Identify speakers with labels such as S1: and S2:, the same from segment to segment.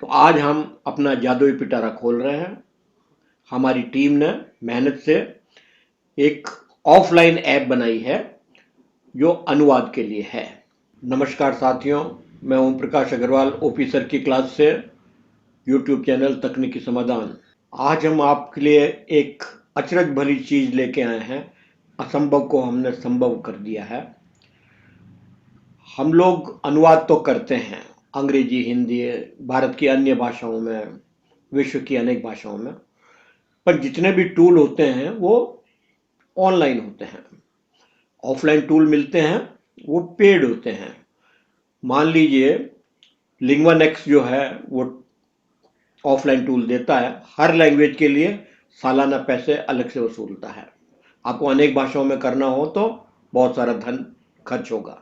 S1: तो आज हम अपना जादुई पिटारा खोल रहे हैं। हमारी टीम ने मेहनत से एक ऑफलाइन ऐप बनाई है जो अनुवाद के लिए है। नमस्कार साथियों, मैं ओम प्रकाश अग्रवाल ओपी सर की क्लास से यूट्यूब चैनल तकनीकी समाधान। आज हम आपके लिए एक अचरज भरी चीज लेके आए हैं। असंभव को हमने संभव कर दिया है। हम लोग अनुवाद तो करते हैं अंग्रेजी, हिंदी, भारत की अन्य भाषाओं में, विश्व की अनेक भाषाओं में, पर जितने भी टूल होते हैं वो ऑनलाइन होते हैं। ऑफलाइन टूल मिलते हैं वो पेड होते हैं। मान लीजिए लिंग्वा नेक्स्ट जो है वो ऑफलाइन टूल देता है, हर लैंग्वेज के लिए सालाना पैसे अलग से वसूलता है। आपको अनेक भाषाओं में करना हो तो बहुत सारा धन खर्च होगा।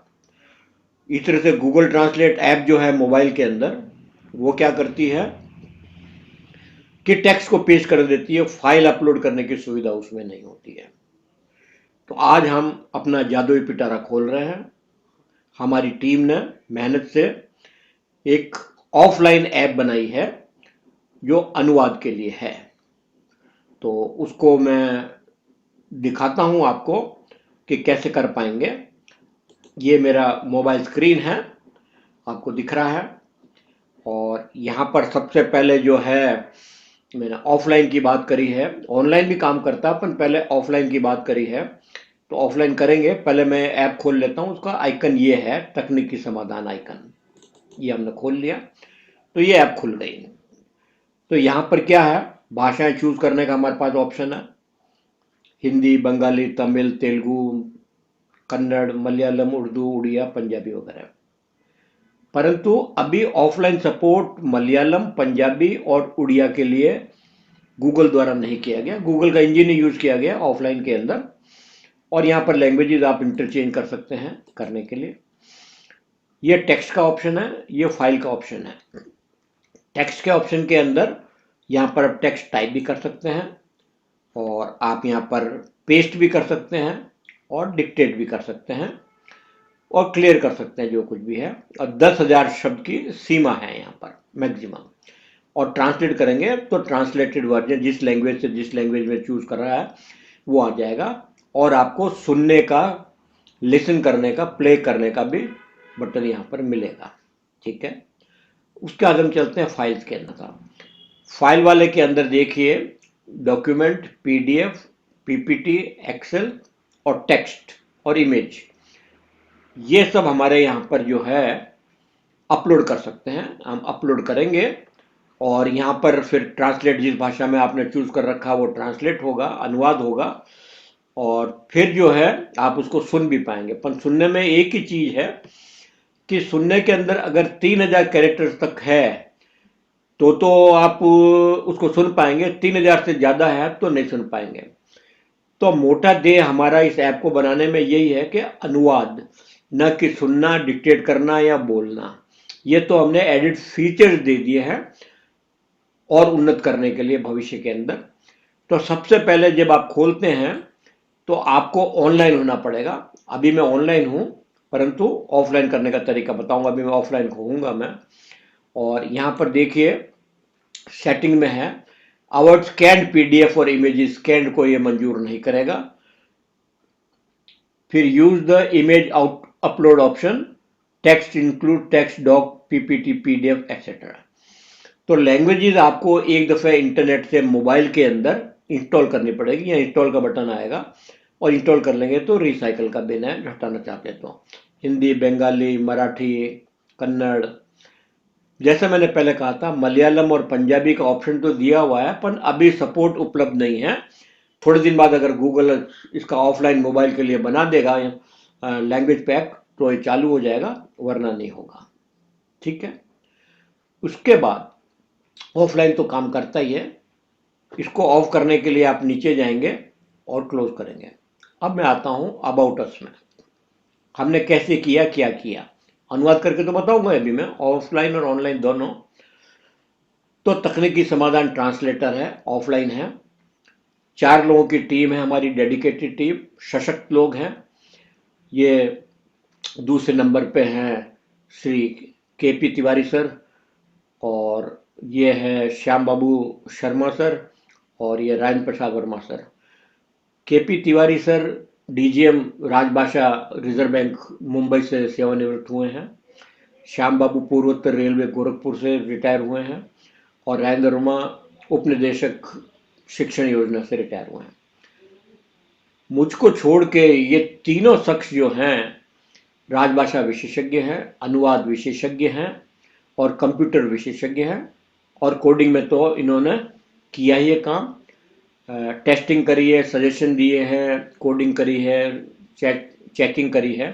S1: इस तरह से गूगल ट्रांसलेट ऐप जो है मोबाइल के अंदर, वो क्या करती है कि टेक्स्ट को पेश कर देती है, फाइल अपलोड करने की सुविधा उसमें नहीं होती है। तो आज हम अपना जादुई पिटारा खोल रहे हैं। हमारी टीम ने मेहनत से एक ऑफलाइन ऐप बनाई है जो अनुवाद के लिए है। तो उसको मैं दिखाता हूं आपको कि कैसे कर पाएंगे। ये मेरा मोबाइल स्क्रीन है, आपको दिख रहा है। और यहाँ पर सबसे पहले जो है, मैंने ऑफलाइन की बात करी है, ऑनलाइन भी काम करता है, पर पहले ऑफलाइन की बात करी है। तो ऑफलाइन करेंगे, पहले मैं ऐप खोल लेता हूँ। उसका आइकन ये है, तकनीकी समाधान आइकन, ये हमने खोल लिया। तो ये ऐप खुल गई। तो यहाँ पर क्या है, भाषाएं चूज करने का हमारे पास ऑप्शन है, हिंदी, बंगाली, तमिल, तेलुगु, कन्नड़, मलयालम, उर्दू, उड़िया, पंजाबी वगैरह। परंतु अभी ऑफलाइन सपोर्ट मलयालम, पंजाबी और उड़िया के लिए गूगल द्वारा नहीं किया गया। गूगल का इंजन ही यूज किया गया ऑफलाइन के अंदर। और यहाँ पर लैंग्वेजेस आप इंटरचेंज कर सकते हैं करने के लिए। ये टेक्स्ट का ऑप्शन है, ये फाइल का ऑप्शन है। टेक्स्ट के ऑप्शन के अंदर यहाँ पर आप टेक्स्ट टाइप भी कर सकते हैं, और आप यहाँ पर पेस्ट भी कर सकते हैं, और डिक्टेट भी कर सकते हैं, और क्लियर कर सकते हैं, जो कुछ भी है। और 10,000 शब्द की सीमा है यहाँ पर मैक्सिमम। और ट्रांसलेट करेंगे तो ट्रांसलेटेड वर्जन जिस लैंग्वेज से जिस लैंग्वेज में चूज कर रहा है वो आ जाएगा। और आपको सुनने का, लिसन करने का, प्ले करने का भी बटन यहाँ पर मिलेगा। ठीक है, उसके बाद हम चलते हैं फाइल्स के अंदर। फाइल वाले के अंदर देखिए, डॉक्यूमेंट, पीडीएफ, पीपीटी, एक्सेल और टेक्स्ट और इमेज, ये सब हमारे यहाँ पर जो है अपलोड कर सकते हैं। हम अपलोड करेंगे और यहाँ पर फिर ट्रांसलेट, जिस भाषा में आपने चूज कर रखा वो ट्रांसलेट होगा, अनुवाद होगा। और फिर जो है आप उसको सुन भी पाएंगे। पर सुनने में एक ही चीज है कि सुनने के अंदर अगर 3,000 कैरेक्टर्स तक है तो आप उसको सुन पाएंगे। 3,000 से ज्यादा है तो नहीं सुन पाएंगे। तो मोटा ध्येय हमारा इस ऐप को बनाने में यही है कि अनुवाद, न कि सुनना, डिक्टेट करना या बोलना। ये तो हमने एडिट फीचर्स दे दिए हैं और उन्नत करने के लिए भविष्य के अंदर। तो सबसे पहले जब आप खोलते हैं तो आपको ऑनलाइन होना पड़ेगा। अभी मैं ऑनलाइन हूं, परंतु ऑफलाइन करने का तरीका बताऊंगा। अभी मैं ऑफलाइन होऊंगा मैं। और यहां पर देखिए सेटिंग में है, अवॉइड स्कैन्ड पीडीएफ और इमेजेस। स्कैन्ड को ये मंजूर नहीं करेगा। फिर use the image out upload option, text include text, doc, PPT, PDF etcetera. तो लैंग्वेजेस आपको एक दफे इंटरनेट से मोबाइल के अंदर इंस्टॉल करनी पड़ेगी। यहाँ इंस्टॉल का बटन आएगा और इंस्टॉल कर लेंगे तो रिसाइकल का बिन है, हटाना चाहते हैं तो हिंदी, बंगाली, मराठी, कन्नड़। जैसे मैंने पहले कहा था, मलयालम और पंजाबी का ऑप्शन तो दिया हुआ है, पर अभी सपोर्ट उपलब्ध नहीं है। थोड़े दिन बाद अगर गूगल इसका ऑफलाइन मोबाइल के लिए बना देगा लैंग्वेज पैक तो ये चालू हो जाएगा, वरना नहीं होगा। ठीक है, उसके बाद ऑफलाइन तो काम करता ही है। इसको ऑफ करने के लिए आप नीचे जाएंगे और क्लोज करेंगे। अब मैं आता हूं अबाउट अस में। हमने कैसे किया, क्या किया, अनुवाद करके तो बताऊंगा अभी मैं, ऑफलाइन और ऑनलाइन दोनों। तो तकनीकी समाधान ट्रांसलेटर है, ऑफलाइन है। 4 लोगों की टीम है हमारी, डेडिकेटेड टीम, सशक्त लोग हैं। ये दूसरे नंबर पे हैं श्री केपी तिवारी सर, और ये है श्याम बाबू शर्मा सर और ये Rajendra Prasad Verma sir. KP Tiwari sir DGM राजभाषा रिजर्व बैंक मुंबई से सेवानिवृत्त हुए हैं। श्याम बाबू पूर्वोत्तर रेलवे गोरखपुर से रिटायर हुए हैं और राजेंद्र वर्मा उपनिदेशक शिक्षण योजना से रिटायर हुए हैं। मुझको छोड़ के ये तीनों शख्स जो हैं राजभाषा विशेषज्ञ हैं, अनुवाद विशेषज्ञ हैं और कंप्यूटर विशेषज्ञ हैं और कोडिंग में तो इन्होंने किया ही है काम। टेस्टिंग करी है, सजेशन दिए हैं, कोडिंग करी है, चेकिंग करी है।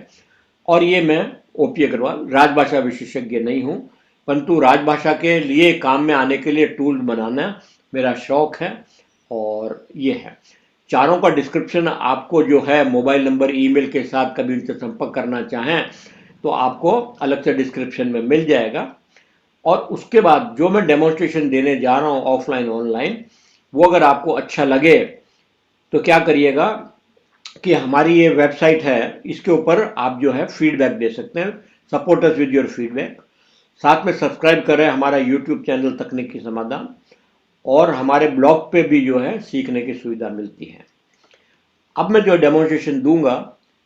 S1: और ये मैं ओपी अग्रवाल राजभाषा विशेषज्ञ नहीं हूँ, परंतु राजभाषा के लिए काम में आने के लिए टूल बनाना मेरा शौक है और ये है। चारों का डिस्क्रिप्शन आपको जो है मोबाइल नंबर ईमेल के साथ कभी उनसे संपर्क करना चाहें तो आपको अलग से डिस्क्रिप्शन में मिल जाएगा। और उसके बाद जो मैं डेमोन्स्ट्रेशन देने जा रहा हूँ ऑफलाइन ऑनलाइन, वो अगर आपको अच्छा लगे तो क्या करिएगा कि हमारी ये वेबसाइट है, इसके ऊपर आप जो है फीडबैक दे सकते हैं। Support us with your feedback. साथ में सब्सक्राइब करें हमारा यूट्यूब चैनल तकनीकी समाधान, और हमारे ब्लॉग पे भी जो है सीखने की सुविधा मिलती है। अब मैं जो डेमोन्स्ट्रेशन दूंगा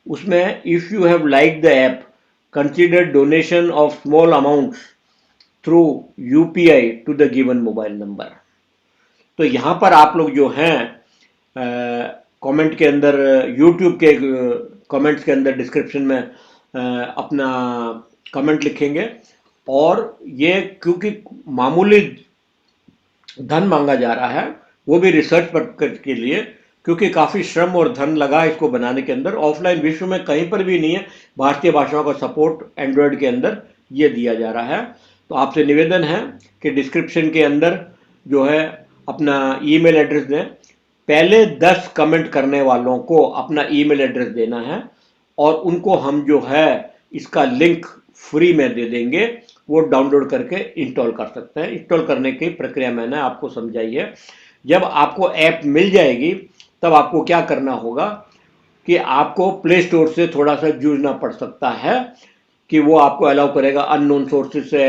S1: उसमें if you have like the app consider donation of small amounts through UPI to the given mobile number. तो यहाँ पर आप लोग जो हैं कमेंट के अंदर, यूट्यूब के कमेंट्स के अंदर डिस्क्रिप्शन में अपना कमेंट लिखेंगे। और ये क्योंकि मामूली धन मांगा जा रहा है, वो भी रिसर्च पर्पज के लिए, क्योंकि काफ़ी श्रम और धन लगा इसको बनाने के अंदर। ऑफलाइन विश्व में कहीं पर भी नहीं है भारतीय भाषाओं का सपोर्ट एंड्रॉयड के अंदर ये दिया जा रहा है। तो आपसे निवेदन है कि डिस्क्रिप्शन के अंदर जो है अपना ईमेल एड्रेस दें। पहले 10 कमेंट करने वालों को अपना ईमेल एड्रेस देना है और उनको हम जो है इसका लिंक फ्री में दे देंगे, वो डाउनलोड करके इंस्टॉल कर सकते हैं। इंस्टॉल करने की प्रक्रिया मैंने आपको समझाई है। जब आपको ऐप मिल जाएगी तब आपको क्या करना होगा कि आपको प्ले स्टोर से थोड़ा सा जूझना पड़ सकता है कि वो आपको अलाउ करेगा अननोन सोर्सेज से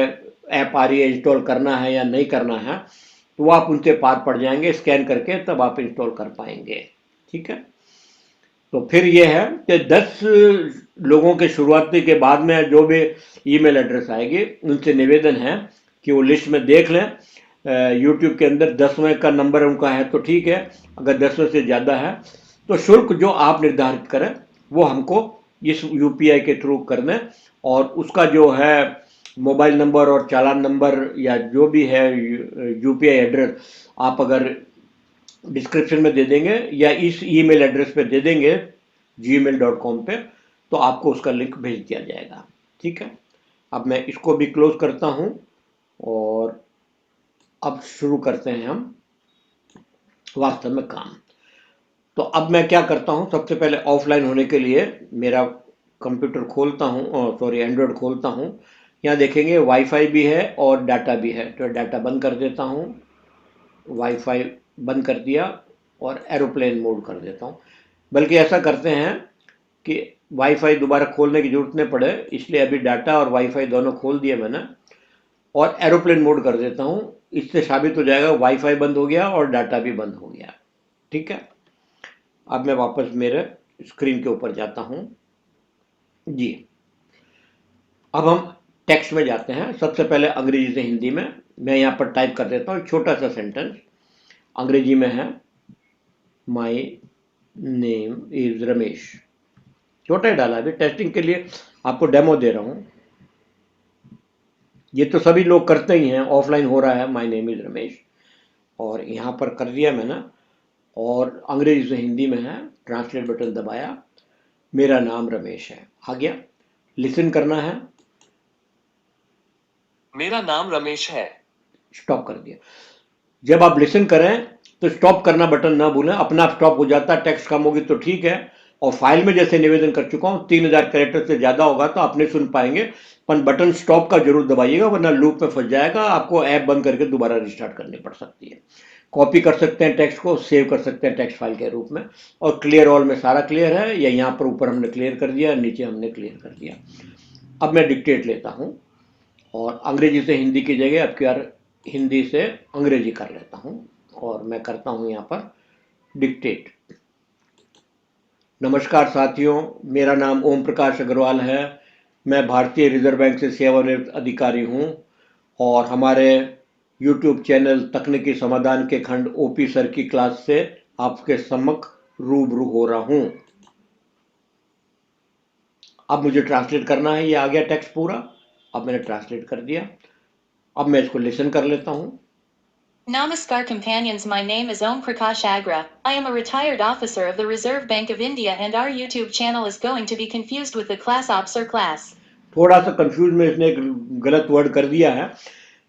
S1: ऐप आ रही है, इंस्टॉल करना है या नहीं करना है, तो वो आप उनसे पार पड़ जाएंगे स्कैन करके, तब आप इंस्टॉल कर पाएंगे। ठीक है, तो फिर ये है कि 10 लोगों के शुरुआती के बाद में जो भी ईमेल एड्रेस आएगी उनसे निवेदन है कि वो लिस्ट में देख लें। यूट्यूब के अंदर 10वें का नंबर उनका है तो ठीक है, अगर 10वें से ज़्यादा है तो शुल्क जो आप निर्धारित करें वो हमको इस यूपीआई के थ्रू कर दें। और उसका जो है मोबाइल नंबर और चालान नंबर या जो भी है यूपीआई एड्रेस आप अगर डिस्क्रिप्शन में दे देंगे या इस ईमेल एड्रेस पे दे देंगे gmail.com पे, तो आपको उसका लिंक भेज दिया जाएगा। ठीक है, अब मैं इसको भी क्लोज करता हूँ और अब शुरू करते हैं हम वास्तव में काम। तो अब मैं क्या करता हूँ, सबसे पहले ऑफलाइन होने के लिए मेरा कंप्यूटर खोलता हूँ, सॉरी एंड्रॉयड खोलता हूँ। यहाँ देखेंगे वाईफाई भी है और डाटा भी है, तो डाटा बंद कर देता हूँ, वाईफाई बंद कर दिया और एरोप्लेन मोड कर देता हूँ। बल्कि ऐसा करते हैं कि वाईफाई दोबारा खोलने की जरूरत नहीं पड़े, इसलिए अभी डाटा और वाईफाई दोनों खोल दिए मैंने और एरोप्लेन मोड कर देता हूँ। इससे साबित हो जाएगा वाईफाई बंद हो गया और डाटा भी बंद हो गया। ठीक है, अब मैं वापस मेरे स्क्रीन के ऊपर जाता हूँ जी। अब हम टेक्स्ट में जाते हैं। सबसे पहले अंग्रेजी से हिंदी में मैं यहाँ पर टाइप कर देता हूँ छोटा सा सेंटेंस। अंग्रेजी में है माई नेम इज रमेश, छोटा ही डाला, अभी टेस्टिंग के लिए आपको डेमो दे रहा हूँ। ये तो सभी लोग करते ही हैं, ऑफलाइन हो रहा है माई नेम इज रमेश, और यहाँ पर कर दिया मैंने। और अंग्रेजी से हिंदी में है, ट्रांसलेट बटन दबाया, मेरा नाम रमेश है, आ गया। लिसन करना है,
S2: मेरा नाम रमेश है।
S1: स्टॉप कर दिया। जब आप लिसन करें तो स्टॉप करना बटन ना भूलें, अपना आप स्टॉप हो जाता है। टेक्स्ट कम होगी तो ठीक है, और फाइल में जैसे निवेदन कर चुका हूँ 3000 कैरेक्टर से ज़्यादा होगा तो आप नहीं सुन पाएंगे, पर बटन स्टॉप का जरूर दबाइएगा वरना लूप में फंस जाएगा, आपको ऐप बंद करके दोबारा रिस्टार्ट करनी पड़ सकती है। कॉपी कर सकते हैं टेक्स्ट को, सेव कर सकते हैं टेक्स्ट फाइल के रूप में, और क्लियर ऑल में सारा क्लियर है, या यहाँ पर ऊपर हमने क्लियर कर दिया, नीचे हमने क्लियर कर दिया। अब मैं डिक्टेट लेता हूँ और अंग्रेजी से हिंदी की जगह अब QR हिंदी से अंग्रेजी कर लेता हूँ और मैं करता हूँ यहाँ पर डिक्टेट। नमस्कार साथियों, मेरा नाम ओम प्रकाश अग्रवाल है। मैं भारतीय रिजर्व बैंक से सेवानिवृत्त अधिकारी हूँ और हमारे YouTube चैनल तकनीकी समाधान के खंड ओपी सर की क्लास से आपके सम्मुख रूबरू हो रहा हूँ। अब मुझे ट्रांसलेट करना है, ये आ गया टेक्स्ट पूरा। अब मैंने ट्रांसलेट कर दिया। अब मैं इसको लिसन कर लेता हूँ।
S3: Namaskar companions, my name is Om Prakash Agra. I am a retired officer of the Reserve Bank of India and our YouTube channel is going to be confused with the class ops or class.
S1: थोड़ा सा confuse में इसने एक गलत word कर दिया है।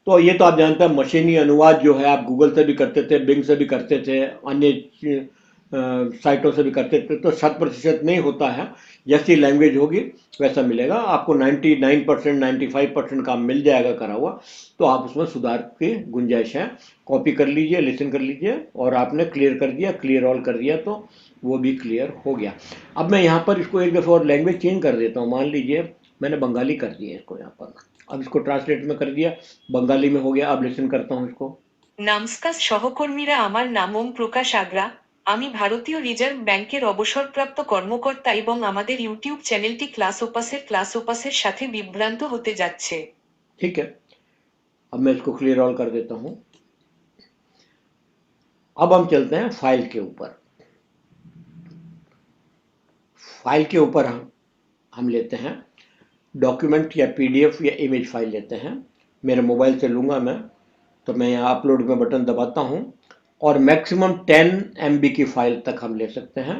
S1: तो ये तो आप जानते हैं, मशीनी अनुवाद जो है आप गूगल से भी करते थे, बिंग से भी करते थे, अन्य साइटों से भी करते थे, तो 100% नहीं होता है। जैसी लैंग्वेज होगी वैसा मिलेगा आपको। 99% 95% काम मिल जाएगा करा हुआ। तो आप उसमें सुधार की गुंजाइश है। कॉपी कर लीजिए, लिसन कर लीजिए, और आपने क्लियर कर दिया, क्लियर ऑल कर दिया, तो वो भी क्लियर हो गया। अब मैं यहाँ पर इसको एक दफ़ा और लैंग्वेज चेंज कर देता हूँ। मान लीजिए मैंने बंगाली कर दिया इसको यहाँ पर। अब इसको ट्रांसलेट में कर दिया, बंगाली में हो गया। अब लिसन करता हूँ इसको।
S3: নমস্কার সহকর্মীরা, আমার নাম ওম প্রকাশ আগ্রা। আমি ভারতীয় রিজার্ভ ব্যাংকের অবসরপ্রাপ্ত কর্মকর্তা এবং আমাদের ইউটিউব চ্যানেলটি ক্লাস ওপাসের সাথে বিভ্রান্ত হতে যাচ্ছে।
S1: ठीक है, अब मैं इसको क्लियर ऑल कर देता हूँ। अब हम चलते हैं फाइल के ऊपर। फाइल के ऊपर हम लेते हैं डॉक्यूमेंट या पीडीएफ या इमेज फाइल लेते हैं। मेरे मोबाइल से लूँगा मैं, तो मैं यहाँ अपलोड में बटन दबाता हूँ और मैक्सिमम 10 MB की फाइल तक हम ले सकते हैं।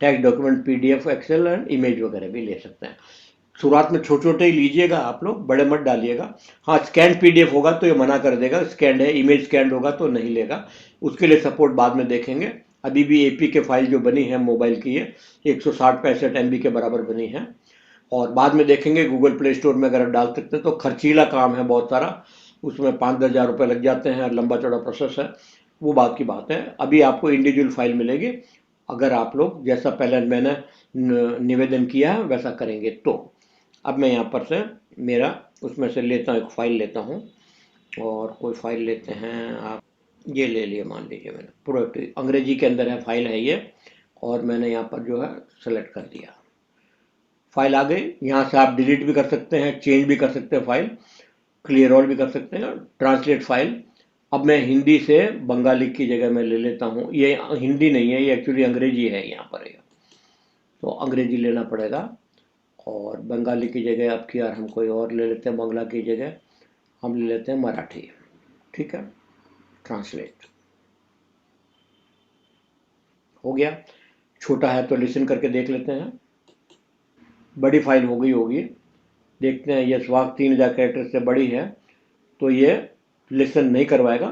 S1: Text document, PDF, Excel and image वगैरह भी ले सकते हैं। शुरुआत में छोटे छोटे ही लीजिएगा आप लोग, बड़े मत डालिएगा। हाँ, स्कैन पीडीएफ होगा तो ये मना कर देगा, स्कैंड है। इमेज स्कैंड होगा तो नहीं लेगा, उसके लिए सपोर्ट बाद में देखेंगे। अभी भी एपी के फाइल जो बनी है मोबाइल की, ये 160-65 MB के बराबर बनी है। और बाद में देखेंगे गूगल प्ले स्टोर में अगर आप डाल सकते हैं तो खर्चीला काम है बहुत सारा, उसमें 5-10 हज़ार रुपये लग जाते हैं, लंबा चौड़ा प्रोसेस है, वो बात की बात है। अभी आपको इंडिविजुअल फाइल मिलेगी अगर आप लोग जैसा पहले मैंने निवेदन किया है वैसा करेंगे तो। अब मैं यहाँ पर से मेरा उसमें से लेता हूँ, एक फाइल लेता हूँ, और कोई फाइल लेते हैं आप। ये ले लिए, मान लीजिए मैंने प्रोडक्ट अंग्रेजी के अंदर है, फाइल है ये, और मैंने यहाँ पर जो है सेलेक्ट कर दिया। फाइल आ गई। यहाँ से आप डिलीट भी कर सकते हैं, चेंज भी कर सकते हैं फाइल, क्लियर ऑल भी कर सकते हैं, ट्रांसलेट फाइल। अब मैं हिंदी से बंगाली की जगह मैं ले लेता हूँ। ये हिंदी नहीं है, ये एक्चुअली अंग्रेजी है यहाँ पर। ये तो अंग्रेजी लेना पड़ेगा, और बंगाली की जगह अब की यार हम कोई और ले लेते हैं, बांग्ला की जगह हम ले लेते हैं मराठी। ठीक है, ट्रांसलेट हो गया। छोटा है तो लिसन करके देख लेते हैं। बड़ी फाइल हो गई होगी, देखते हैं। ये स्वाग 3000 कैरेक्टर से बड़ी है तो ये लिसन नहीं करवाएगा।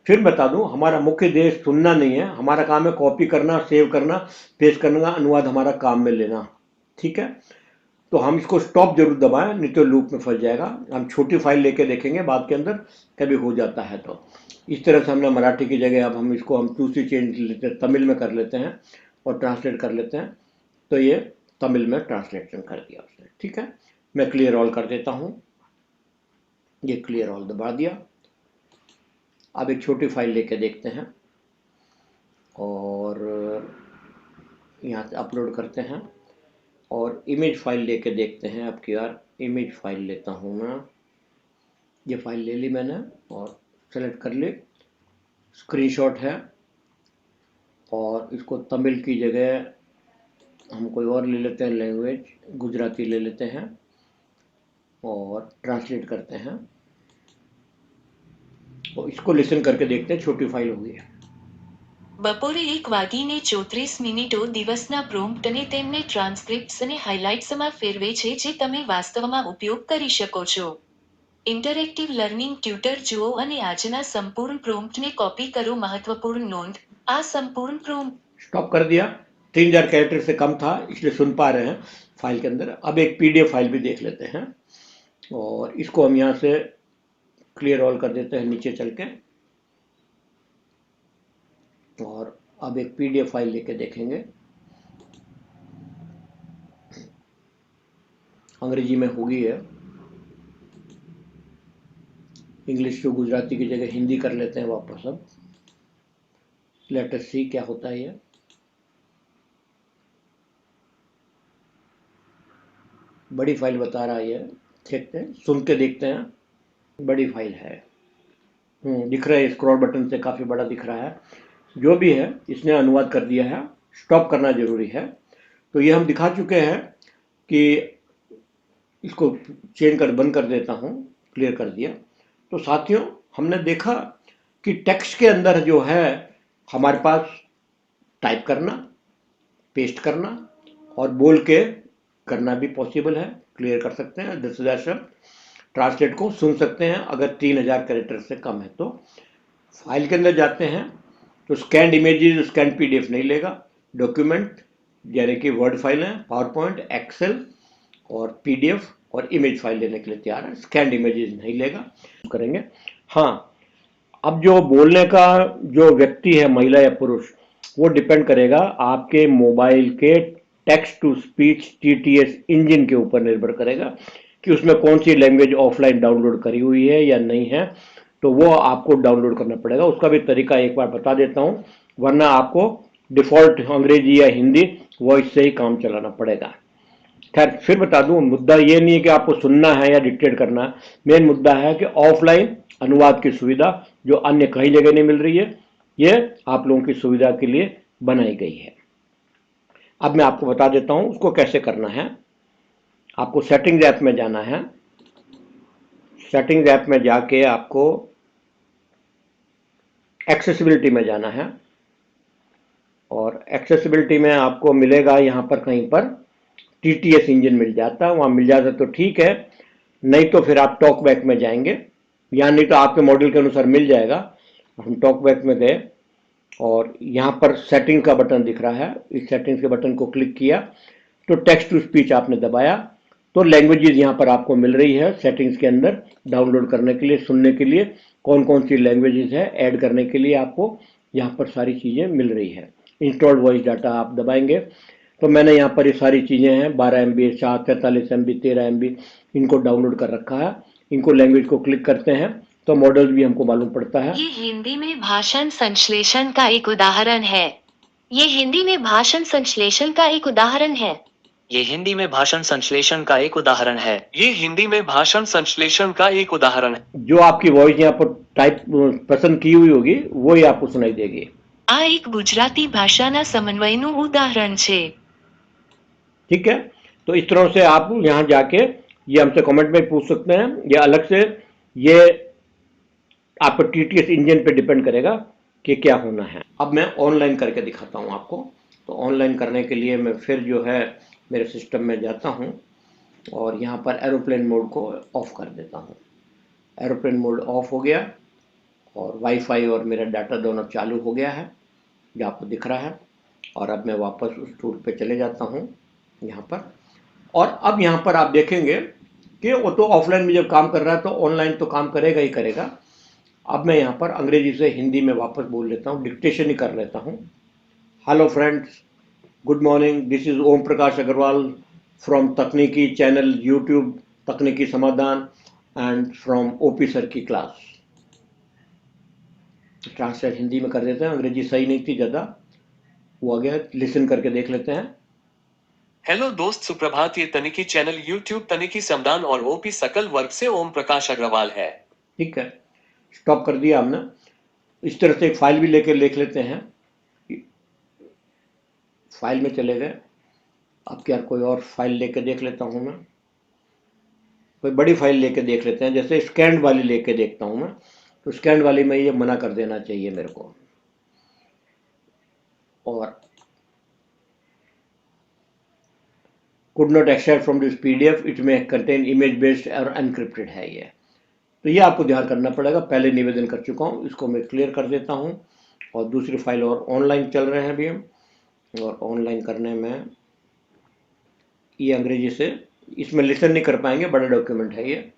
S1: फिर बता दूं, हमारा मुख्य देश सुनना नहीं है, हमारा काम है कॉपी करना, सेव करना, पेस्ट करना, अनुवाद हमारा काम में लेना। ठीक है, तो हम इसको स्टॉप जरूर दबाएं, नहीं तो लूप में फंस जाएगा। हम छोटी फाइल लेके देखेंगे बाद के अंदर कभी हो जाता है तो। इस तरह से हमने मराठी की जगह अब हम इसको दूसरी चेंज लेते हैं, तमिल में कर लेते हैं और ट्रांसलेट कर लेते हैं। तो ये तमिल में ट्रांसलेशन कर दिया उसने। ठीक है, मैं क्लियर ऑल कर देता हूँ। ये क्लियर ऑल दबा दिया। अब एक छोटी फाइल लेके देखते हैं और यहाँ से अपलोड करते हैं और इमेज फाइल लेके देखते हैं। अब की बार इमेज फाइल लेता हूँ मैं। ये फाइल ले ली मैंने और सेलेक्ट कर ली, स्क्रीनशॉट है, और इसको तमिल की जगह हम कोई और ले लेते हैं, लैंग्वेज गुजराती ले लेते हैं और ट्रांसलेट करते हैं। और इसको लिसन करके देखते हैं, छोटी फाइल होगी।
S3: બપોરે 1:34 દિવસના પ્રોમ્પ્ટને તેમને ટ્રાન્સક્રિપ્ટ્સ અને હાઇલાઇટ્સમાં ફેરવે છે જે તમે વાસ્તવમાં ઉપયોગ કરી શકો છો. ઇન્ટરેક્ટિવ લર્નિંગ ટ્યુટર જુઓ અને આજના સંપૂર્ણ પ્રોમ્પ્ટને કોપી કરો. મહત્વપૂર્ણ નોંધ, આ સંપૂર્ણ પ્રોમ્પ્ટ
S1: स्टॉप कर दिया। 3000 कैरेक्टर से कम था इसलिए सुन पा रहे हैं फाइल के अंदर। अब एक पीडीएफ फाइल भी देख लेते हैं और इसको हम यहाँ से क्लियर ऑल कर देते हैं नीचे चल के, और अब एक पीडीएफ फाइल लेके देखेंगे। अंग्रेजी में होगी है। इंग्लिश टू गुजराती की जगह हिंदी कर लेते हैं वापस अब। लेट अस सी क्या होता है ये। बड़ी फाइल बता रहा है ये, देखते हैं, सुन के देखते हैं। बड़ी फाइल है, दिख रहा है, स्क्रॉल बटन से काफ़ी बड़ा दिख रहा है। जो भी है इसने अनुवाद कर दिया है, स्टॉप करना जरूरी है। तो ये हम दिखा चुके हैं कि इसको चेंज कर बंद कर देता हूँ, क्लियर कर दिया। तो साथियों, हमने देखा कि टेक्स्ट के अंदर जो है हमारे पास टाइप करना, पेस्ट करना और बोल के करना भी पॉसिबल है, क्लियर कर सकते हैं। 10,000 शब्द ट्रांसलेट को सुन सकते हैं अगर 3,000 कैरेक्टर से कम है तो। फाइल के अंदर जाते हैं तो स्कैन इमेजेस, स्कैन पीडीएफ नहीं लेगा। डॉक्यूमेंट यानी कि वर्ड फाइल है, पावर पॉइंट, एक्सेल और पीडीएफ और इमेज फाइल लेने के लिए तैयार है। स्कैन इमेजेस नहीं लेगा, करेंगे। हाँ, अब जो बोलने का जो व्यक्ति है, महिला या पुरुष, वो डिपेंड करेगा आपके मोबाइल के text to speech TTS engine के ऊपर निर्भर करेगा कि उसमें कौन सी लैंग्वेज ऑफलाइन डाउनलोड करी हुई है या नहीं है। तो वो आपको डाउनलोड करना पड़ेगा। उसका भी तरीका एक बार बता देता हूँ, वरना आपको डिफॉल्ट अंग्रेजी या हिंदी वॉइस से ही काम चलाना पड़ेगा। खैर, फिर बता दूं, मुद्दा ये नहीं है कि आपको सुनना है या डिक्टेट करना है। मेन मुद्दा है कि ऑफलाइन अनुवाद की सुविधा जो अन्य कहीं जगह नहीं मिल रही है, ये आप लोगों की सुविधा के लिए बनाई गई है। अब मैं आपको बता देता हूं उसको कैसे करना है। आपको सेटिंग्स ऐप में जाना है। सेटिंग्स ऐप में जाके आपको एक्सेसिबिलिटी में जाना है और एक्सेसिबिलिटी में आपको मिलेगा यहाँ पर कहीं पर टीटीएस इंजन मिल जाता है। वहाँ मिल जाता तो ठीक है, नहीं तो फिर आप टॉकबैक में जाएंगे, या नहीं तो आपके मॉडल के अनुसार मिल जाएगा। हम टॉकबैक में गए और यहाँ पर सेटिंग का बटन दिख रहा है। इस सेटिंग्स के बटन को क्लिक किया तो टेक्स्ट टू स्पीच आपने दबाया तो लैंग्वेजेस यहाँ पर आपको मिल रही है सेटिंग्स के अंदर डाउनलोड करने के लिए, सुनने के लिए कौन कौन सी लैंग्वेजेस है, ऐड करने के लिए आपको यहाँ पर सारी चीज़ें मिल रही है। इंस्टॉल्ड वॉइस डाटा आप दबाएंगे तो मैंने यहाँ पर ये सारी चीज़ें हैं, 12 MB, 43 MB, 13 MB, इनको डाउनलोड कर रखा है। इनको लैंग्वेज को क्लिक करते हैं तो मॉडल भी हमको मालूम पड़ता है।
S3: ये हिंदी में भाषण संश्लेषण का एक उदाहरण है। ये हिंदी में भाषण संश्लेषण का एक उदाहरण है।
S2: ये हिंदी में भाषण संश्लेषण का एक उदाहरण है। ये हिंदी में भाषण संश्लेषण का एक उदाहरण है।
S1: जो आपकी वॉइस यहाँ पर टाइप पसंद की हुई होगी वो ही आपको सुनाई देगी।
S3: આ એક ગુજરાતી ભાષાના સમન્વયનું ઉદાહરણ છે।
S1: ठीक है, तो इस तरह से आप यहाँ जाके ये हमसे कमेंट में पूछ सकते हैं, या अलग से ये आपको टीटीएस इंजन पे डिपेंड करेगा कि क्या होना है। अब मैं ऑनलाइन करके दिखाता हूँ आपको। तो ऑनलाइन करने के लिए मैं फिर जो है मेरे सिस्टम में जाता हूँ और यहाँ पर एरोप्लेन मोड को ऑफ कर देता हूँ। एरोप्लेन मोड ऑफ हो गया और वाईफाई और मेरा डाटा दोनों चालू हो गया है, जो आपको दिख रहा है। और अब मैं वापस उस टूल पे चले जाता हूँ यहाँ पर, और अब यहाँ पर आप देखेंगे कि वो तो ऑफलाइन में जब काम कर रहा है तो ऑनलाइन तो काम करेगा ही करेगा। अब मैं यहाँ पर अंग्रेजी से हिंदी में वापस बोल लेता हूँ, डिक्टेशन ही कर लेता हूँ। Hello friends, good morning, this is Om Prakash Agarwal from Takniki channel YouTube Takniki Samadhan and from OP sir की क्लास। ट्रांसलेट हिंदी में कर देते हैं, अंग्रेजी सही नहीं थी ज़्यादा, वो आ गया। लिसन करके देख लेते हैं।
S2: हेलो दोस्त, सुप्रभात। ये तनिकी चैनल यूट्यूब तनिकी समाधान और ओपी सकल वर्ग से ओम प्रकाश अग्रवाल है।
S1: ठीक है, स्टॉप कर दिया हमने। इस तरह से एक फाइल भी लेकर लिख लेते हैं। फाइल में चले गए। अब क्या कोई और फाइल लेके देख लेता हूँ मैं, कोई बड़ी फाइल लेके देख लेते हैं। जैसे स्कैन वाली लेके देखता हूँ मैं, तो स्कैन वाली में ये मना कर देना चाहिए मेरे को। और could not extract from this PDF, it may contain image based और encrypted है ये। तो ये आपको ध्यान करना पड़ेगा, पहले निवेदन कर चुका हूँ, इसको मैं क्लियर कर देता हूँ। और दूसरी फाइल और ऑनलाइन चल रहे हैं अभी हम, और ऑनलाइन करने में ये अंग्रेजी से, इसमें लिसन नहीं कर पाएंगे, बड़ा डॉक्यूमेंट है ये।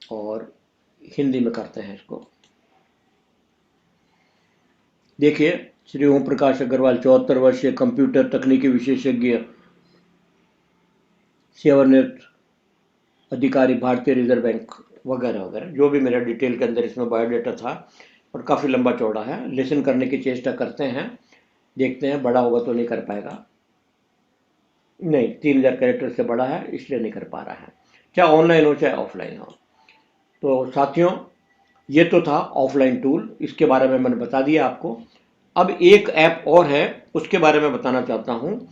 S1: और हिंदी में करते हैं इसको। देखिए, श्री ओम प्रकाश अग्रवाल 74 वर्षीय कंप्यूटर तकनीकी विशेषज्ञ, सेवानिवृत्त अधिकारी, भारतीय रिजर्व बैंक वगैरह वगैरह, जो भी मेरा डिटेल के अंदर इसमें बायोडाटा था, और काफ़ी लंबा चौड़ा है। लेसन करने की चेष्टा करते हैं, देखते हैं, बड़ा होगा तो नहीं कर पाएगा। नहीं, 3000 कैरेक्टर से बड़ा है, इसलिए नहीं कर पा रहा है, चाहे ऑनलाइन हो चाहे ऑफलाइन हो। तो साथियों, ये तो था ऑफलाइन टूल, इसके बारे में मैंने बता दिया आपको। अब एक ऐप और है, उसके बारे में बताना चाहता हूँ।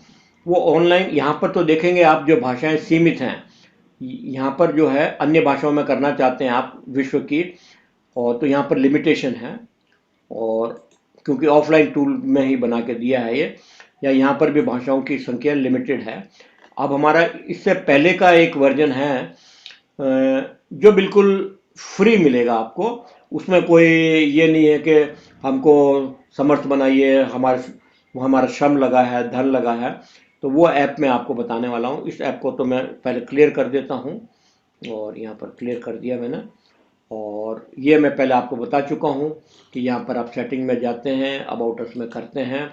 S1: वो ऑनलाइन, यहाँ पर तो देखेंगे आप जो भाषाएं सीमित हैं, यहाँ पर जो है अन्य भाषाओं में करना चाहते हैं आप विश्व की, और तो यहाँ पर लिमिटेशन है, और क्योंकि ऑफलाइन टूल में ही बना के दिया है ये, या यहाँ पर भी भाषाओं की संख्या लिमिटेड है। अब हमारा इससे पहले का एक वर्जन है जो बिल्कुल फ्री मिलेगा आपको। उसमें कोई ये नहीं है कि हमको समर्थ बनाइए, हमारा श्रम लगा है, धन लगा है। तो वो ऐप मैं आपको बताने वाला हूँ। इस ऐप को तो मैं पहले क्लियर कर देता हूँ, और यहाँ पर क्लियर कर दिया मैंने। और ये मैं पहले आपको बता चुका हूँ कि यहाँ पर आप सेटिंग में जाते हैं, अबाउट अस में करते हैं,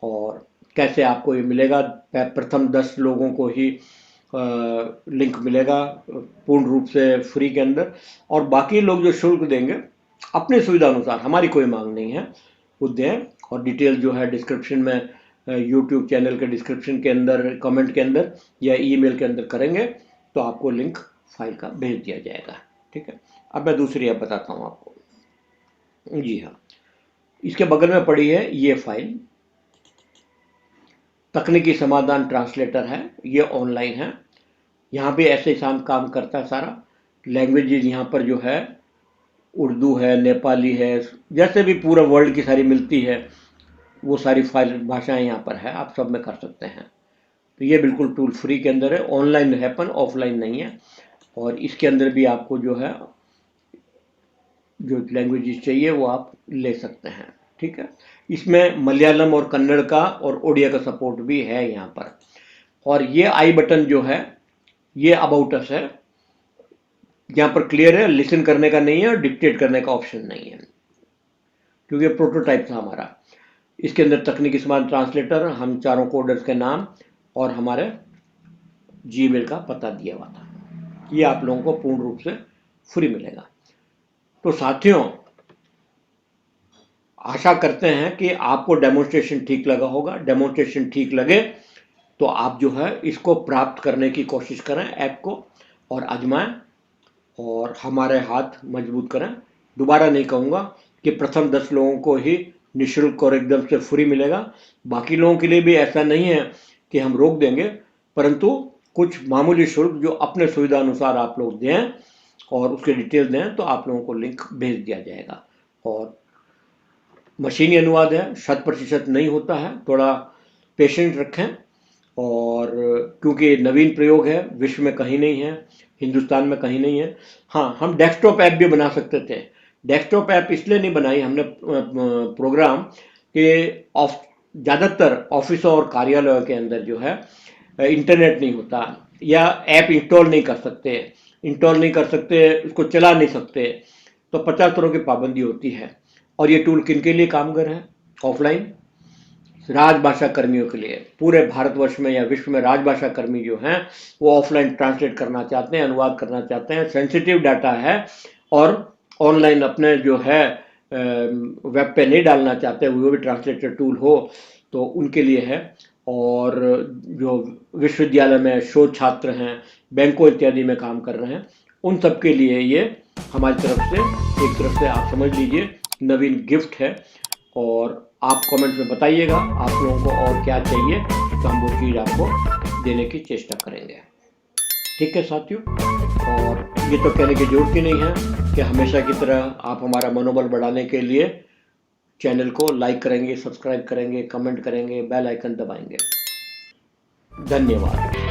S1: और कैसे आपको ये मिलेगा। प्रथम 10 लोगों को ही लिंक मिलेगा पूर्ण रूप से फ्री के अंदर, और बाकी लोग जो शुल्क देंगे अपनी सुविधा अनुसार, हमारी कोई मांग नहीं है, वो दें। और डिटेल जो है डिस्क्रिप्शन में, यूट्यूब चैनल के डिस्क्रिप्शन के अंदर, कमेंट के अंदर या ईमेल के अंदर करेंगे तो आपको लिंक फाइल का भेज दिया जाएगा। ठीक है, अब मैं दूसरी ऐप बताता हूँ आपको। जी हाँ, इसके बगल में पड़ी है ये फाइल, तकनीकी समाधान ट्रांसलेटर है, ये ऑनलाइन है। यहाँ पे ऐसे ही काम करता है सारा। लैंग्वेजेज यहाँ पर जो है उर्दू है, नेपाली है, जैसे भी पूरा वर्ल्ड की सारी मिलती है वो सारी फाइल भाषाएं यहाँ पर है, आप सब में कर सकते हैं। तो ये बिल्कुल टूल फ्री के अंदर है, ऑनलाइन है पर ऑफलाइन नहीं है। और इसके अंदर भी आपको जो है जो लैंग्वेजेस चाहिए वो आप ले सकते हैं। ठीक है, इसमें मलयालम और कन्नड़ का और ओडिया का सपोर्ट भी है यहाँ पर। और ये आई बटन जो है ये अबाउट अस है, यहाँ पर क्लियर है, लिसन करने का नहीं है और डिक्टेट करने का ऑप्शन नहीं है, क्योंकि प्रोटोटाइप था हमारा। इसके अंदर तकनीकी समाधान ट्रांसलेटर, हम चारों कोडर्स के नाम और हमारे जीमेल का पता दिया हुआ था। ये आप लोगों को पूर्ण रूप से फ्री मिलेगा। तो साथियों, आशा करते हैं कि आपको डेमोन्स्ट्रेशन ठीक लगा होगा। डेमोन्स्ट्रेशन ठीक लगे तो आप जो है इसको प्राप्त करने की कोशिश करें, ऐप को, और आजमाएं और हमारे हाथ मजबूत करें। दोबारा नहीं कहूँगा कि प्रथम 10 लोगों को ही निःशुल्क और एकदम से फ्री मिलेगा। बाकी लोगों के लिए भी ऐसा नहीं है कि हम रोक देंगे, परंतु कुछ मामूली शुल्क जो अपने सुविधा अनुसार आप लोग दें और उसके डिटेल दें तो आप लोगों को लिंक भेज दिया जाएगा। और मशीनी अनुवाद है, 100% नहीं होता है, थोड़ा पेशेंस रखें। और क्योंकि नवीन प्रयोग है, विश्व में कहीं नहीं है, हिंदुस्तान में कहीं नहीं है। हाँ, हम डेस्कटॉप ऐप भी बना सकते थे। डेस्कटॉप ऐप इसलिए नहीं बनाई हमने प्रोग्राम कि ज़्यादातर ऑफिसों और कार्यालयों के अंदर जो है इंटरनेट नहीं होता, या ऐप इंस्टॉल नहीं कर सकते, उसको चला नहीं सकते, तो 50 तरह की पाबंदी होती है। और ये टूल किन के लिए कामगर है? ऑफलाइन राजभाषा कर्मियों के लिए। पूरे भारतवर्ष में या विश्व में राजभाषा कर्मी जो हैं वो ऑफलाइन ट्रांसलेट करना चाहते हैं, अनुवाद करना चाहते हैं, सेंसिटिव डाटा है और ऑनलाइन अपने जो है वेब पे नहीं डालना चाहते, वो भी ट्रांसलेटर टूल हो तो उनके लिए है। और जो विश्वविद्यालय में शोध छात्र हैं, बैंकों इत्यादि में काम कर रहे हैं, उन सब के लिए ये हमारी तरफ से एक तरफ से आप समझ लीजिए नवीन गिफ्ट है। और आप कमेंट में बताइएगा आप लोगों को और क्या चाहिए, तो हम वो चीज़ आपको देने की चेष्टा करेंगे। ठीक है साथियों, और ये तो कहने की जरूरत ही नहीं है कि हमेशा की तरह आप हमारा मनोबल बढ़ाने के लिए चैनल को लाइक करेंगे, सब्सक्राइब करेंगे, कमेंट करेंगे, बेल आइकन दबाएंगे। धन्यवाद।